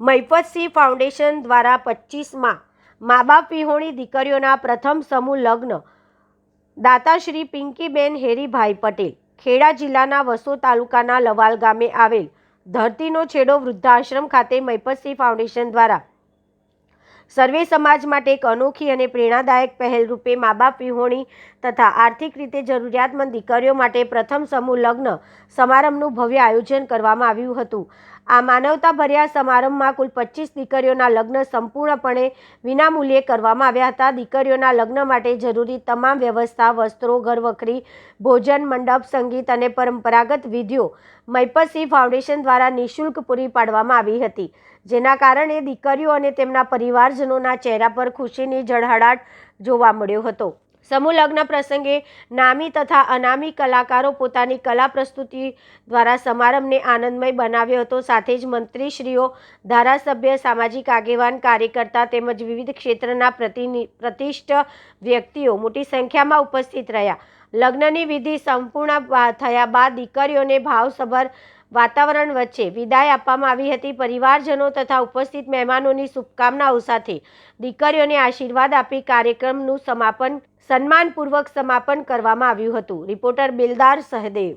Mahipatsinh foundation દ્વારા 25માં મા બાપ વિહોણી દીકરીઓના પ્રથમ સમૂહ લગ્ન દાતાશ્રી પિંકીબેન હેરીભાઈ પટેલ ખેડા જિલ્લાના વસો તાલુકાના લવાલ ગામે આવેલ ધરતીનો છેડો વૃદ્ધાશ્રમ ખાતે મહિપતસિંહ ફાઉન્ડેશન દ્વારા સર્વે સમાજ માટે એક અનોખી અને પ્રેરણાદાયક પહેલ રૂપે મા બાપ વિહોણી તથા આર્થિક રીતે જરૂરિયાતમંદ દીકરીઓ માટે પ્રથમ સમૂહ લગ્ન સમારંભનું ભવ્ય આયોજન કરવામાં આવ્યું હતું। આ માનવતાભર્યા સમારંભમાં કુલ 25 દીકરીઓના લગ્ન સંપૂર્ણપણે વિનામૂલ્યે કરવામાં આવ્યા હતા। દીકરીઓના લગ્ન માટે જરૂરી તમામ વ્યવસ્થા, વસ્ત્રો, ઘરવખરી, ભોજન, મંડપ, સંગીત અને પરંપરાગત વિધિઓ મહિપતસિંહ ફાઉન્ડેશન દ્વારા નિઃશુલ્ક પૂરી પાડવામાં આવી હતી, જેના કારણે દીકરીઓ અને તેમના પરિવારજનોના ચહેરા પર ખુશીની ઝળહળાટ જોવા મળ્યો હતો। સમૂહ લગ્ન પ્રસંગે નામી તથા અનામી કલાકારો પોતાની કલા પ્રસ્તુતિ દ્વારા સમારંભને આનંદમય બનાવ્યો હતો। સાથે જ મંત્રીશ્રીઓ, ધારાસભ્ય, સામાજિક આગેવાન, કાર્યકર્તા તેમજ વિવિધ ક્ષેત્રના પ્રતિષ્ઠિત વ્યક્તિઓ મોટી સંખ્યામાં ઉપસ્થિત રહ્યા। લગ્નની વિધિ સંપૂર્ણ થયા બાદ દીકરીઓને ભાવસભર વાતાવરણ વચ્ચે વિદાય આપવામાં આવી હતી। પરિવારજનો તથા ઉપસ્થિત મહેમાનોની શુભકામનાઓ સાથે દીકરીઓને આશીર્વાદ આપી કાર્યક્રમનું સન્માનપૂર્વક સમાપન કરવામાં આવ્યું હતું। રિપોર્ટર બિલદાર સહદેવ।